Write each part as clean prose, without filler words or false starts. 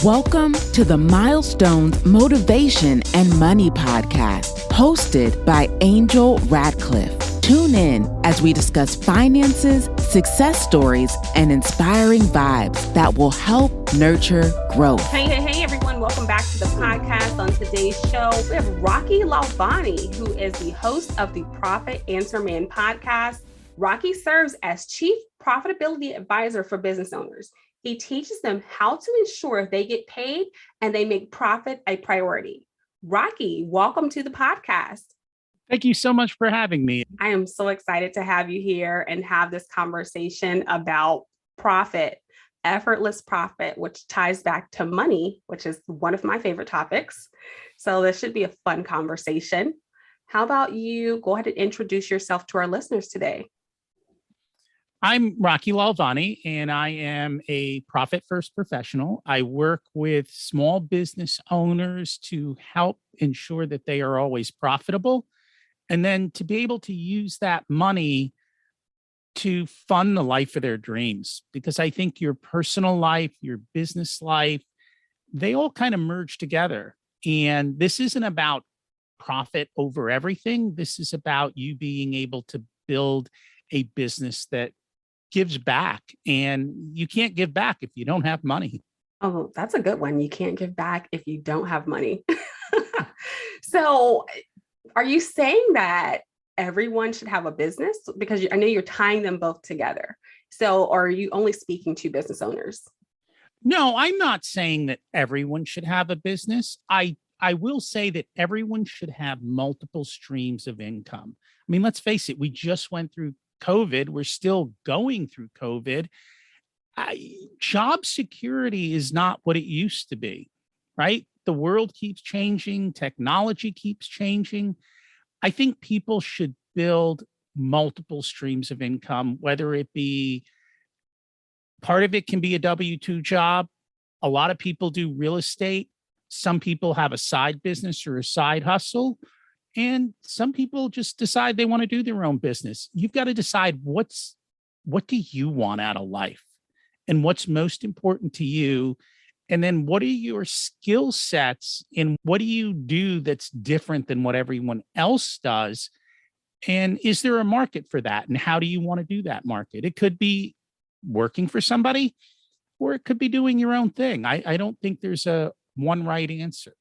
Welcome to the Milestones Motivation and Money Podcast, hosted by Angel Radcliffe. Tune in as we discuss finances, success stories, and inspiring vibes that will help nurture growth. Hey, everyone. Welcome back to the podcast. On today's show, we have Rocky Lalvani, who is the host of the Profit Answer Man podcast. Rocky serves as Chief Profitability Advisor for business owners. He teaches them how to ensure they get paid and they make profit a priority. Rocky, welcome to the podcast. Thank you so much for having me. I am so excited to have you here and have this conversation about profit, effortless profit, which ties back to money, which is one of my favorite topics. So this should be a fun conversation. How about you go ahead and introduce yourself to our listeners today? I'm Rocky Lalvani, and I am a profit first professional. I work with small business owners to help ensure that they are always profitable, and then to be able to use that money to fund the life of their dreams. Because I think your personal life, your business life, they all kind of merge together. And this isn't about profit over everything. This is about you being able to build a business that gives back, and you can't give back if you don't have money. Oh, that's a good one. You can't give back if you don't have money. So are you saying that everyone should have a business? Because I know you're tying them both together. So are you only speaking to business owners? No, I'm not saying that everyone should have a business. I will say that everyone should have multiple streams of income. I mean, let's face it, we just went through COVID. We're still going through COVID. Job security is not what it used to be, right? The world keeps changing. Technology keeps changing. I think people should build multiple streams of income, whether it be part of it can be a W-2 job. A lot of people do real estate. Some people have a side business or a side hustle. And some people just decide they want to do their own business. You've got to decide what do you want out of life and what's most important to you. And then what are your skill sets and what do you do that's different than what everyone else does? And is there a market for that? And how do you want to do that market? It could be working for somebody, or it could be doing your own thing. I don't think there's a one right answer.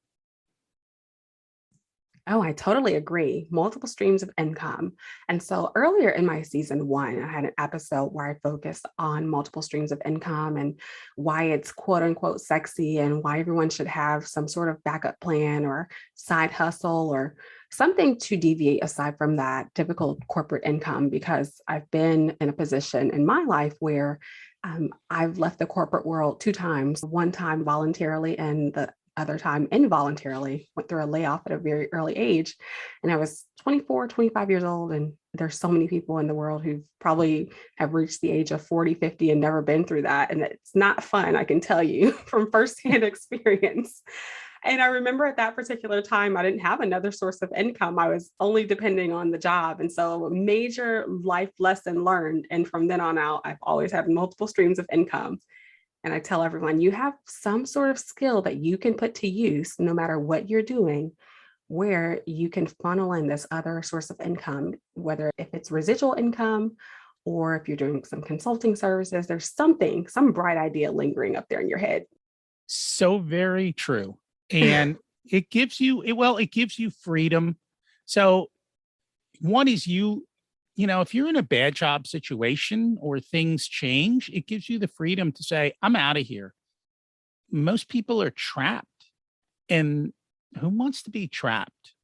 Oh, I totally agree. Multiple streams of income. And so earlier in my season 1, I had an episode where I focused on multiple streams of income and why it's quote unquote sexy and why everyone should have some sort of backup plan or side hustle or something to deviate aside from that typical corporate income, because I've been in a position in my life where I've left the corporate world 2 times, one time voluntarily and the other time involuntarily. Went through a layoff at a very early age. And I was 24, 25 years old. And there's so many people in the world who probably have reached the age of 40, 50 and never been through that. And it's not fun, I can tell you from firsthand experience. And I remember at that particular time, I didn't have another source of income. I was only depending on the job. And so a major life lesson learned. And from then on out, I've always had multiple streams of income. And I tell everyone, you have some sort of skill that you can put to use no matter what you're doing, where you can funnel in this other source of income, whether if it's residual income or if you're doing some consulting services, there's some bright idea lingering up there in your head. So very true. And it gives you freedom. So one is if you're in a bad job situation or things change, it gives you the freedom to say, I'm out of here. Most people are trapped. And who wants to be trapped?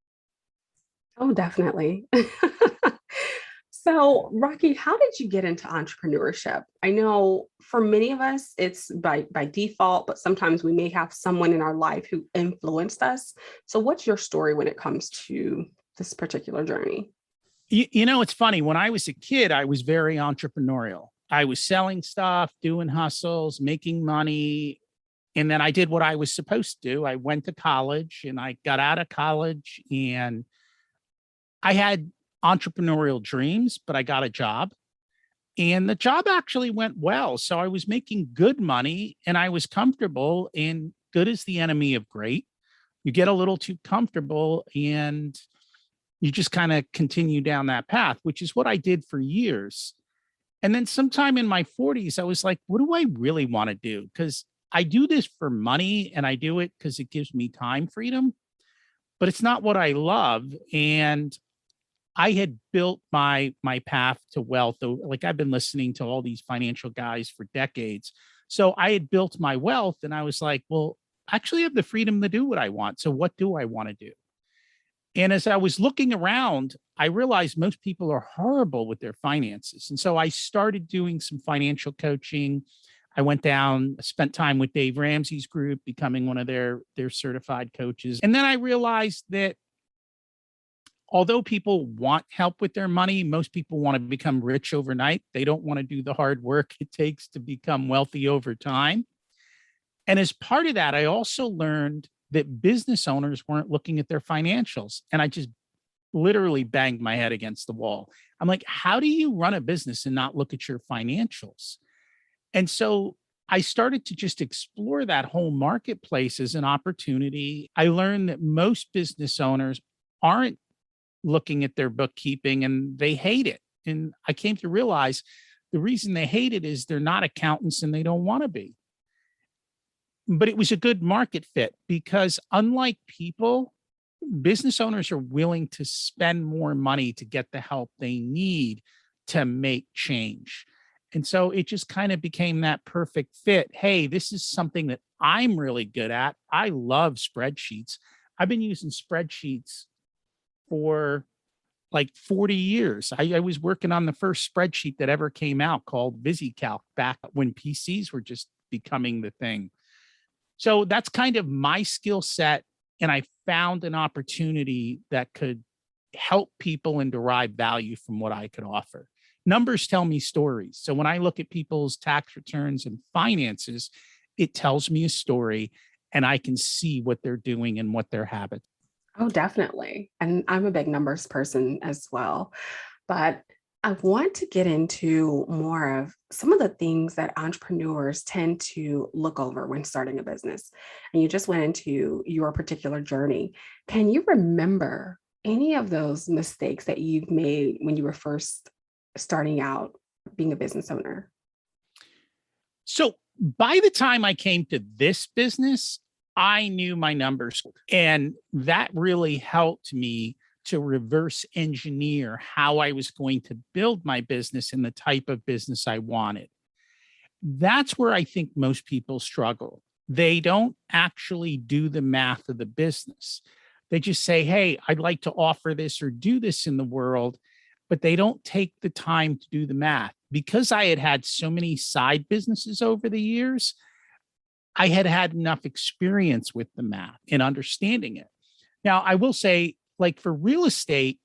Oh, definitely. So, Rocky, how did you get into entrepreneurship? I know for many of us, it's by default, but sometimes we may have someone in our life who influenced us. So what's your story when it comes to this particular journey? It's funny. When I was a kid, I was very entrepreneurial. I was selling stuff, doing hustles, making money. And then I did what I was supposed to do. I went to college and I got out of college and I had entrepreneurial dreams, but I got a job and the job actually went well. So I was making good money and I was comfortable. And good is the enemy of great. You get a little too comfortable and you just kind of continue down that path, which is what I did for years. And then sometime in my 40s, I was like, what do I really want to do? Because I do this for money and I do it because it gives me time freedom, but it's not what I love. And I had built my path to wealth. Like I've been listening to all these financial guys for decades. So I had built my wealth and I was like, well, I actually have the freedom to do what I want. So what do I want to do? And as I was looking around, I realized most people are horrible with their finances. And so I started doing some financial coaching. I went down, spent time with Dave Ramsey's group, becoming one of their certified coaches. And then I realized that although people want help with their money, most people want to become rich overnight. They don't want to do the hard work it takes to become wealthy over time. And as part of that, I also learned that business owners weren't looking at their financials. And I just literally banged my head against the wall. I'm like, how do you run a business and not look at your financials? And so I started to just explore that whole marketplace as an opportunity. I learned that most business owners aren't looking at their bookkeeping and they hate it. And I came to realize the reason they hate it is they're not accountants and they don't want to be. But it was a good market fit because unlike people, business owners are willing to spend more money to get the help they need to make change. And so it just kind of became that perfect fit. Hey, this is something that I'm really good at. I love spreadsheets. I've been using spreadsheets for like 40 years. I was working on the first spreadsheet that ever came out called VisiCalc back when PCs were just becoming the thing. So that's kind of my skill set. And I found an opportunity that could help people and derive value from what I could offer. Numbers tell me stories. So when I look at people's tax returns and finances, it tells me a story and I can see what they're doing and what their habits. Oh, definitely. And I'm a big numbers person as well. But I want to get into more of some of the things that entrepreneurs tend to look over when starting a business. And you just went into your particular journey. Can you remember any of those mistakes that you've made when you were first starting out being a business owner? So by the time I came to this business, I knew my numbers, and that really helped me to reverse engineer how I was going to build my business and the type of business I wanted. That's where I think most people struggle. They don't actually do the math of the business. They just say, hey, I'd like to offer this or do this in the world, but they don't take the time to do the math. Because I had had so many side businesses over the years, I had had enough experience with the math and understanding it. Now, I will say, like for real estate,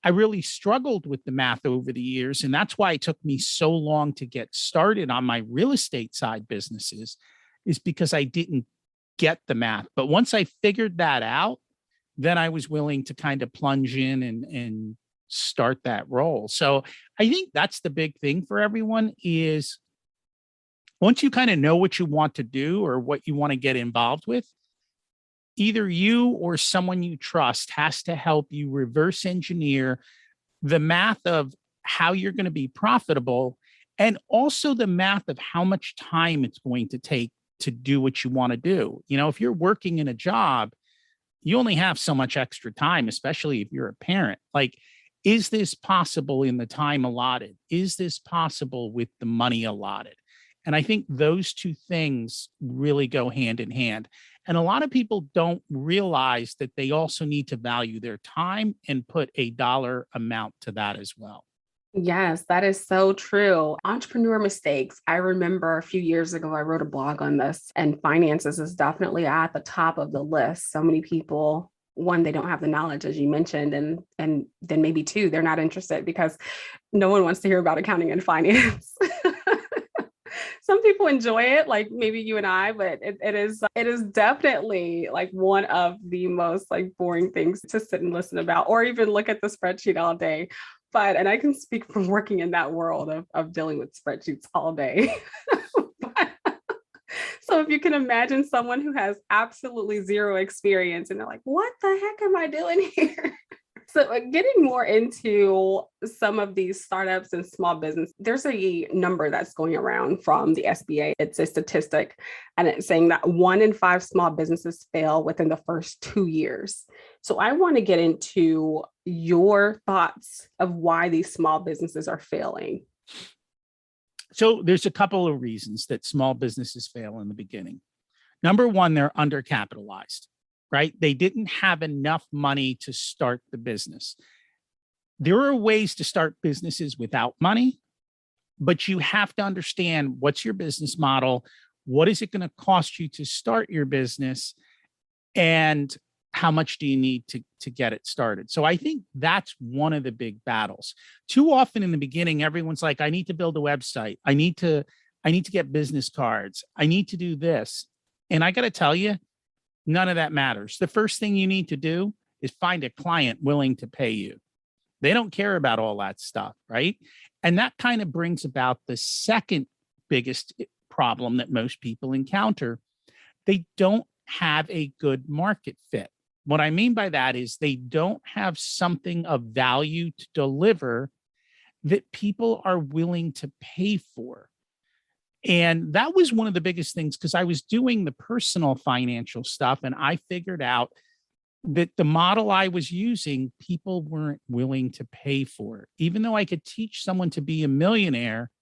I really struggled with the math over the years. And that's why it took me so long to get started on my real estate side businesses, is because I didn't get the math. But once I figured that out, then I was willing to kind of plunge in and start that role. So I think that's the big thing for everyone is once you kind of know what you want to do or what you want to get involved with, either you or someone you trust has to help you reverse engineer the math of how you're going to be profitable and also the math of how much time it's going to take to do what you want to do. You know, if you're working in a job, you only have so much extra time, especially if you're a parent. Like, is this possible in the time allotted? Is this possible with the money allotted? And I think those two things really go hand in hand. And a lot of people don't realize that they also need to value their time and put a dollar amount to that as well. Yes, that is so true. Entrepreneur mistakes. I remember a few years ago, I wrote a blog on this, and finances is definitely at the top of the list. So many people, one, they don't have the knowledge, as you mentioned, and then maybe two, they're not interested because no one wants to hear about accounting and finance. Some people enjoy it, like maybe you and I, but it is definitely like one of the most like boring things to sit and listen about, or even look at the spreadsheet all day. And I can speak from working in that world of dealing with spreadsheets all day. So if you can imagine someone who has absolutely zero experience and they're like, what the heck am I doing here? So getting more into some of these startups and small business, there's a number that's going around from the SBA. It's a statistic, and it's saying that 1 in 5 small businesses fail within the first 2 years. So I want to get into your thoughts of why these small businesses are failing. So there's a couple of reasons that small businesses fail in the beginning. Number one, they're undercapitalized, right? They didn't have enough money to start the business. There are ways to start businesses without money, but you have to understand what's your business model, what is it going to cost you to start your business, and how much do you need to get it started? So I think that's one of the big battles. Too often in the beginning, everyone's like, I need to build a website. I need to get business cards. I need to do this. And I got to tell you, none of that matters. The first thing you need to do is find a client willing to pay you. They don't care about all that stuff, right? And that kind of brings about the second biggest problem that most people encounter. They don't have a good market fit. What I mean by that is they don't have something of value to deliver that people are willing to pay for. And that was one of the biggest things, because I was doing the personal financial stuff and I figured out that the model I was using, people weren't willing to pay for. Even though I could teach someone to be a millionaire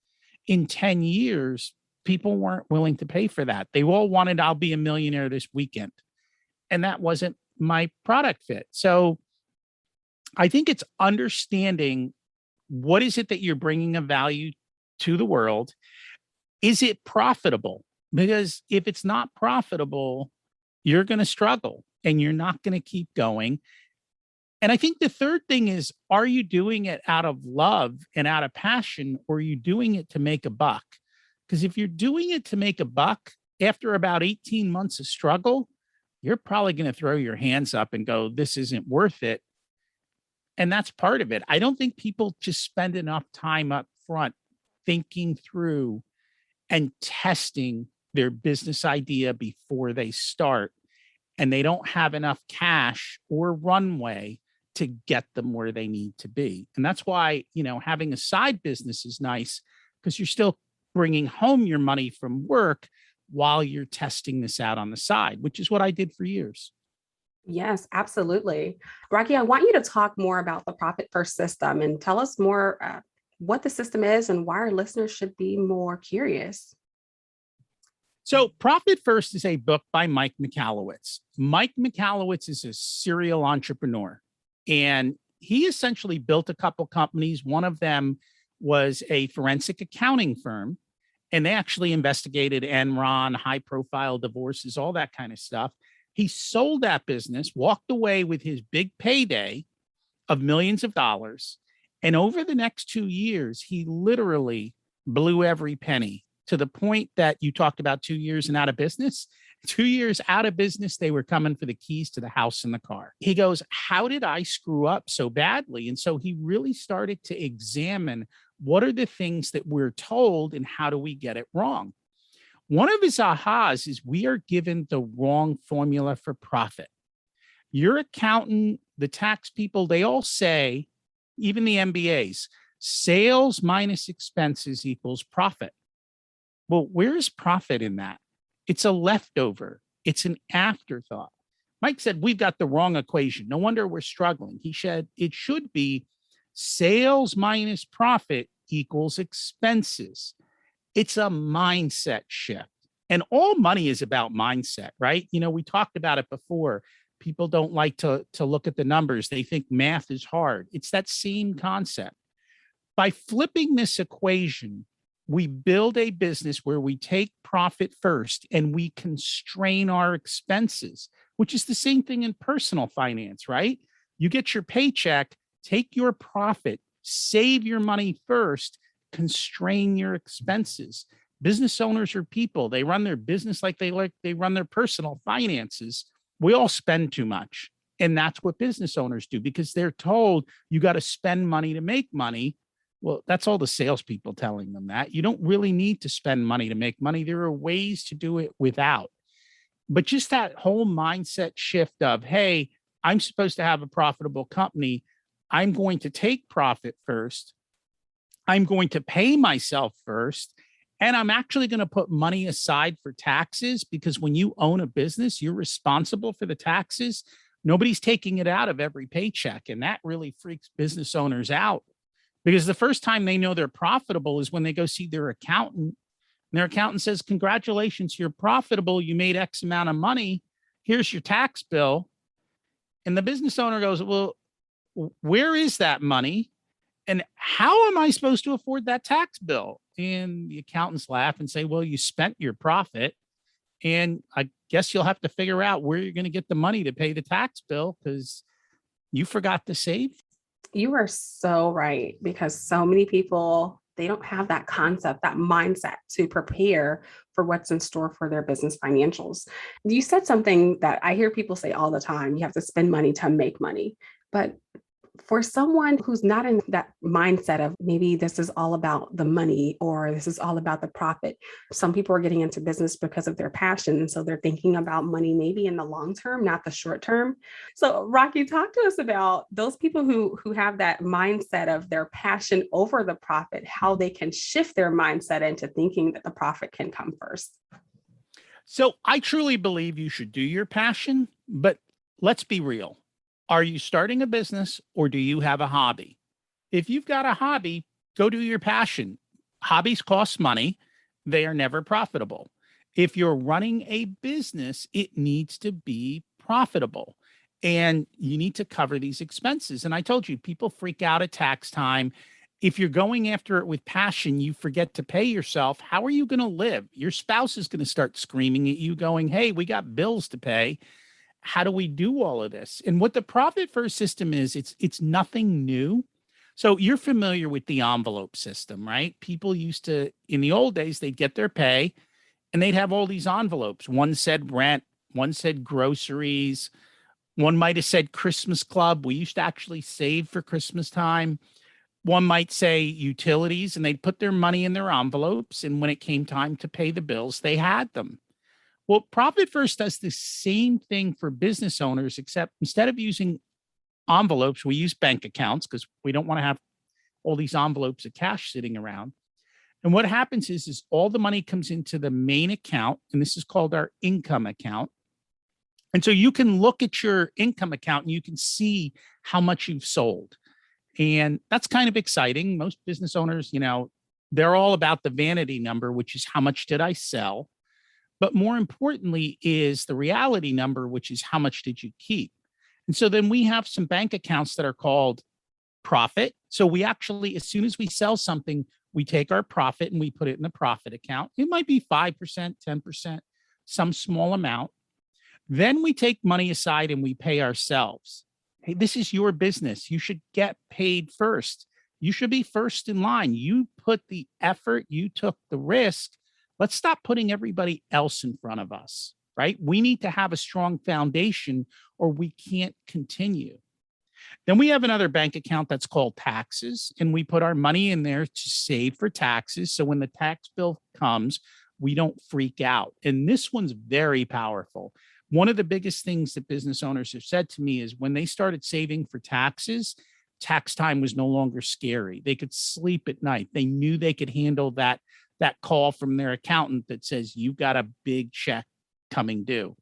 in 10 years, people weren't willing to pay for that. They all wanted, I'll be a millionaire this weekend. And that wasn't my product fit. So I think it's understanding what is it that you're bringing of value to the world. Is it profitable? Because if it's not profitable, you're going to struggle and you're not going to keep going. And I think the third thing is, are you doing it out of love and out of passion, or are you doing it to make a buck? Because if you're doing it to make a buck, after about 18 months of struggle, you're probably going to throw your hands up and go, this isn't worth it. And that's part of it. I don't think people just spend enough time up front thinking through and testing their business idea before they start. And they don't have enough cash or runway to get them where they need to be. And that's why, having a side business is nice, because you're still bringing home your money from work while you're testing this out on the side, which is what I did for years. Yes, absolutely. Rocky, I want you to talk more about the Profit First system and tell us more what the system is and why our listeners should be more curious. So Profit First is a book by Mike Michalowicz. Mike Michalowicz is a serial entrepreneur, and he essentially built a couple companies. One of them was a forensic accounting firm, and they actually investigated Enron, high-profile divorces, all that kind of stuff. He sold that business, walked away with his big payday of millions of dollars, and over the next 2 years, he literally blew every penny, to the point that you talked about 2 years and out of business. 2 years out of business, they were coming for the keys to the house and the car. He goes, how did I screw up so badly? And so he really started to examine, what are the things that we're told and how do we get it wrong? One of his ahas is, we are given the wrong formula for profit. Your accountant, the tax people, they all say, even the MBAs, sales minus expenses equals profit. Well, where is profit in that? It's a leftover. It's an afterthought. Mike said, we've got the wrong equation. No wonder we're struggling. He said, it should be sales minus profit equals expenses. It's a mindset shift. And all money is about mindset, right? We talked about it before. People don't like to look at the numbers. They think math is hard. It's that same concept. By flipping this equation, we build a business where we take profit first and we constrain our expenses, which is the same thing in personal finance, right? You get your paycheck, take your profit, save your money first, constrain your expenses. Business owners are people. They run their business like they run their personal finances. We all spend too much. And that's what business owners do, because they're told you got to spend money to make money, Well, that's all the salespeople telling them that. You don't really need to spend money to make money. There are ways to do it without. But just that whole mindset shift of, hey, I'm supposed to have a profitable company. I'm going to take profit first. I'm going to pay myself first. And I'm actually going to put money aside for taxes, because when you own a business, you're responsible for the taxes. Nobody's taking it out of every paycheck. And that really freaks business owners out, because the first time they know they're profitable is when they go see their accountant. And their accountant says, congratulations, you're profitable. You made X amount of money. Here's your tax bill. And the business owner goes, well, where is that money? And how am I supposed to afford that tax bill? And the accountants laugh and say, well, you spent your profit. And I guess you'll have to figure out where you're going to get the money to pay the tax bill, because you forgot to save. You are so right, because so many people, they don't have that concept, that mindset to prepare for what's in store for their business financials. You said something that I hear people say all the time: you have to spend money to make money. But for someone who's not in that mindset of maybe this is all about the money or this is all about the profit, some people are getting into business because of their passion. And so they're thinking about money maybe in the long term, not the short term. So Rocky, talk to us about those people who have that mindset of their passion over the profit, how they can shift their mindset into thinking that the profit can come first. So I truly believe you should do your passion, but let's be real. Are you starting a business or do you have a hobby? If you've got a hobby, go do your passion. Hobbies cost money. They are never profitable. If you're running a business, it needs to be profitable, and you need to cover these expenses. And I told you, people freak out at tax time. If you're going after it with passion, you forget to pay yourself. How are you going to live? Your spouse is going to start screaming at you going, hey, we got bills to pay. How do we do all of this? And what the profit first system is, it's nothing new. So you're familiar with the envelope system, right? People used to, in the old days, they'd get their pay and they'd have all these envelopes. One said rent, one said groceries, one might have said Christmas club. We used to actually save for Christmas time. One might say utilities, and they'd put their money in their envelopes. And when it came time to pay the bills, they had them. Well, Profit First does the same thing for business owners, except instead of using envelopes, we use bank accounts, because we don't want to have all these envelopes of cash sitting around. And what happens is all the money comes into the main account, and this is called our income account. And so you can look at your income account and you can see how much you've sold. And that's kind of exciting. Most business owners, they're all about the vanity number, which is how much did I sell? But more importantly is the reality number, which is how much did you keep? And so then we have some bank accounts that are called profit. So we actually, as soon as we sell something, we take our profit and we put it in the profit account. It might be 5%, 10%, some small amount. Then we take money aside and we pay ourselves. Hey, this is your business. You should get paid first. You should be first in line. You put the effort, you took the risk. Let's stop putting everybody else in front of us, right? We need to have a strong foundation or we can't continue. Then we have another bank account that's called taxes, and we put our money in there to save for taxes. So when the tax bill comes, we don't freak out. And this one's very powerful. One of the biggest things that business owners have said to me is when they started saving for taxes, tax time was no longer scary. They could sleep at night. They knew they could handle that call from their accountant that says, you've got a big check coming due.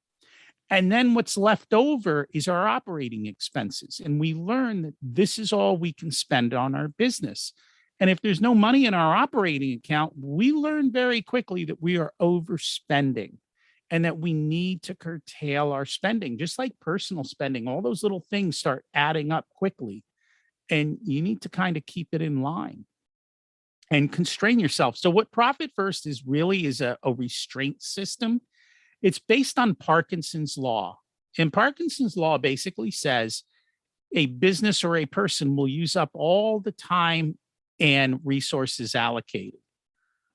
And then what's left over is our operating expenses. And we learn that this is all we can spend on our business. And if there's no money in our operating account, we learn very quickly that we are overspending and that we need to curtail our spending, just like personal spending. All those little things start adding up quickly, and you need to kind of keep it in line and constrain yourself. So what Profit First is really is a restraint system. It's based on Parkinson's law. And Parkinson's law basically says a business or a person will use up all the time and resources allocated.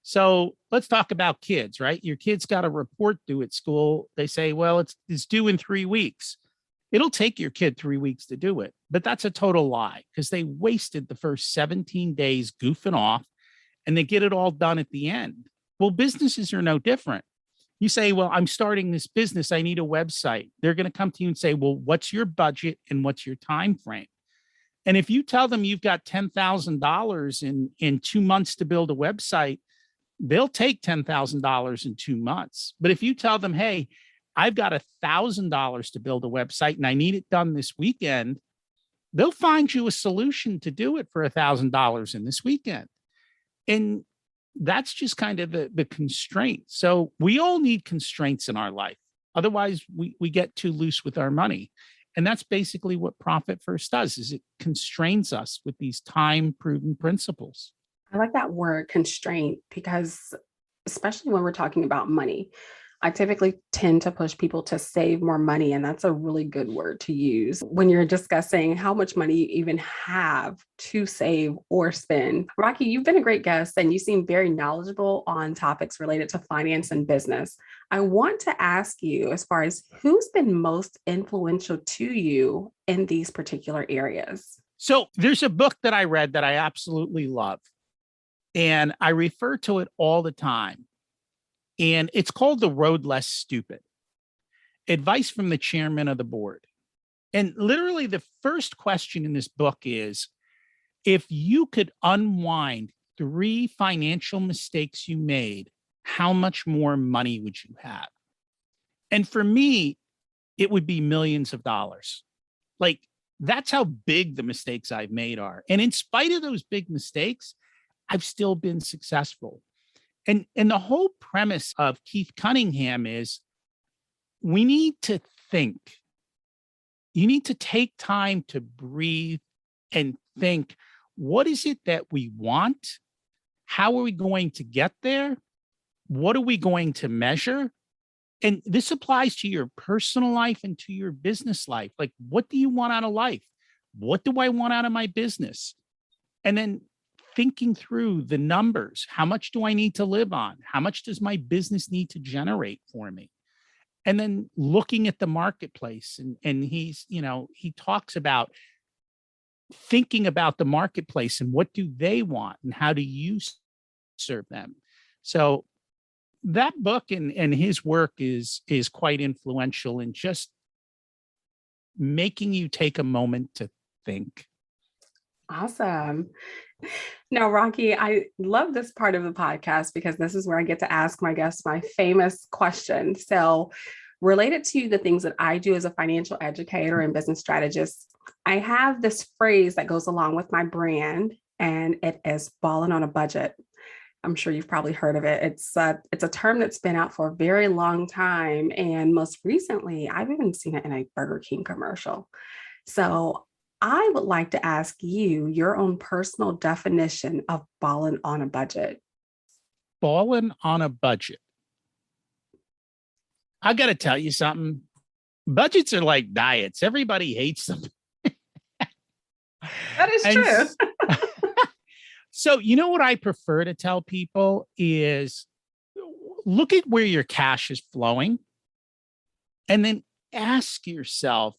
So let's talk about kids, right? Your kid's got a report due at school. They say, well, it's due in 3 weeks. It'll take your kid 3 weeks to do it, but that's a total lie because they wasted the first 17 days goofing off and they get it all done at the end. Well, businesses are no different. You say, well, I'm starting this business. I need a website. They're going to come to you and say, well, what's your budget and what's your time frame? And if you tell them you've got $10,000 in 2 months to build a website, they'll take $10,000 in 2 months. But if you tell them, hey, I've got $1,000 to build a website and I need it done this weekend, they'll find you a solution to do it for $1,000 in this weekend. And that's just kind of the constraint. So we all need constraints in our life. Otherwise, we get too loose with our money. And that's basically what Profit First does, is it constrains us with these time-proven principles. I like that word constraint because especially when we're talking about money, I typically tend to push people to save more money. And that's a really good word to use when you're discussing how much money you even have to save or spend. Rocky, you've been a great guest and you seem very knowledgeable on topics related to finance and business. I want to ask you, as far as who's been most influential to you in these particular areas? So there's a book that I read that I absolutely love, and I refer to it all the time. And it's called The Road Less Stupid, Advice from the Chairman of the Board. And literally the first question in this book is, if you could unwind 3 financial mistakes you made, how much more money would you have? And for me, it would be millions of dollars. Like, that's how big the mistakes I've made are. And in spite of those big mistakes, I've still been successful. And the whole premise of Keith Cunningham is we need to think. You need to take time to breathe and think, what is it that we want? How are we going to get there? What are we going to measure? And this applies to your personal life and to your business life. Like, what do you want out of life? What do I want out of my business? And then thinking through the numbers. How much do I need to live on? How much does my business need to generate for me? And then looking at the marketplace. And he's, he talks about thinking about the marketplace and what do they want and how do you serve them? So that book and his work is quite influential in just making you take a moment to think. Awesome. Now, Rocky, I love this part of the podcast because this is where I get to ask my guests my famous question. So, related to the things that I do as a financial educator and business strategist, I have this phrase that goes along with my brand, and it is balling on a budget. I'm sure you've probably heard of it. It's a term that's been out for a very long time. And most recently, I've even seen it in a Burger King commercial. So I would like to ask you your own personal definition of balling on a budget. Balling on a budget. I got to tell you something. Budgets are like diets. Everybody hates them. That is true. So, you know what I prefer to tell people is look at where your cash is flowing and then ask yourself,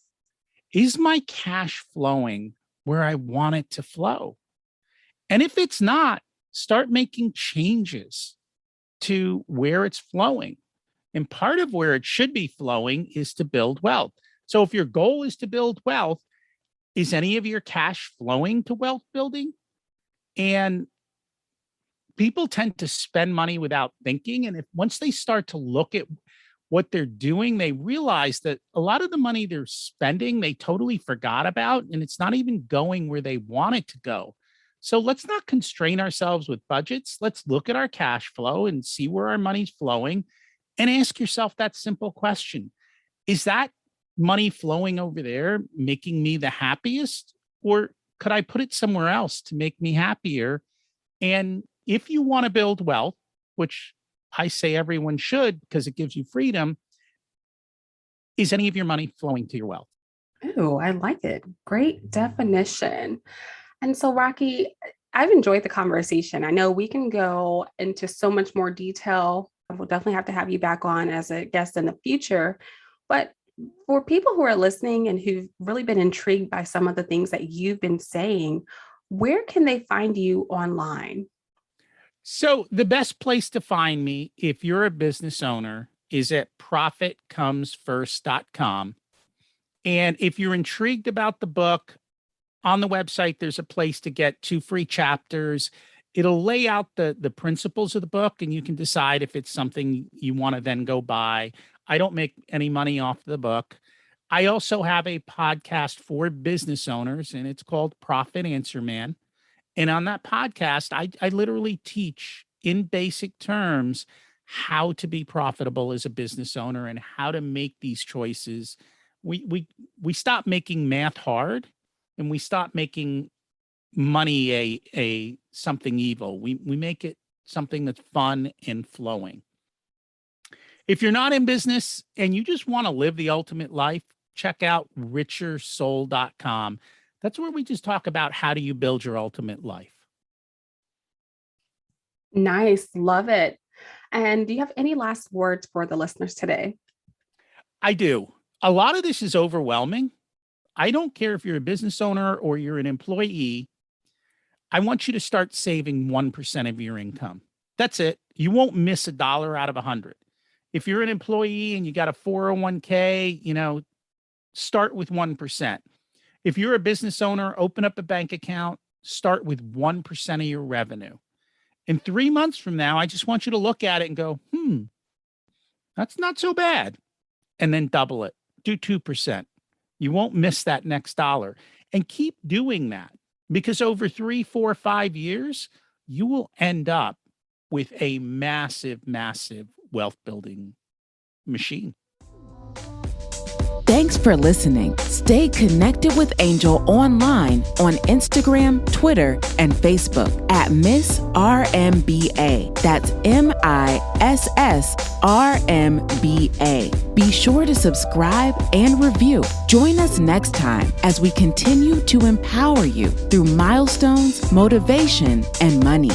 is my cash flowing where I want it to flow? And if it's not, start making changes to where it's flowing. And part of where it should be flowing is to build wealth. So if your goal is to build wealth, is any of your cash flowing to wealth building? And people tend to spend money without thinking. And if once they start to look at what they're doing, they realize that a lot of the money they're spending, they totally forgot about, and it's not even going where they want it to go. So let's not constrain ourselves with budgets. Let's look at our cash flow and see where our money's flowing and ask yourself that simple question. Is that money flowing over there making me the happiest, or could I put it somewhere else to make me happier? And if you want to build wealth, which I say everyone should because it gives you freedom, is any of your money flowing to your wealth? Oh, I like it. Great definition. And so, Rocky, I've enjoyed the conversation. I know we can go into so much more detail. We'll definitely have to have you back on as a guest in the future. But For people who are listening and who've really been intrigued by some of the things that you've been saying, where can they find you online? So the best place to find me, if you're a business owner, is at profitcomesfirst.com. And if you're intrigued about the book, on the website, there's a place to get 2 free chapters. It'll lay out the principles of the book, and you can decide if it's something you want to then go buy. I don't make any money off the book. I also have a podcast for business owners, and it's called Profit Answer Man. And on that podcast, I literally teach in basic terms how to be profitable as a business owner and how to make these choices. We stop making math hard, and we stop making money a something evil. We make it something that's fun and flowing. If you're not in business and you just want to live the ultimate life, check out richersoul.com. That's where we just talk about how do you build your ultimate life. Nice. Love it. And do you have any last words for the listeners today? I do. A lot of this is overwhelming. I don't care if you're a business owner or you're an employee. I want you to start saving 1% of your income. That's it. You won't miss $1 out of 100. If you're an employee and you got a 401k, start with 1%. If you're a business owner, open up a bank account, start with 1% of your revenue. In 3 months from now, I just want you to look at it and go, that's not so bad. And then double it. Do 2%. You won't miss that next dollar. And keep doing that, because over 3, 4, 5 years, you will end up with a massive, massive wealth building machine. Thanks for listening. Stay connected with Angel online on Instagram, Twitter, and Facebook at Miss RMBA. That's MISSRMBA. Be sure to subscribe and review. Join us next time as we continue to empower you through milestones, motivation, and money.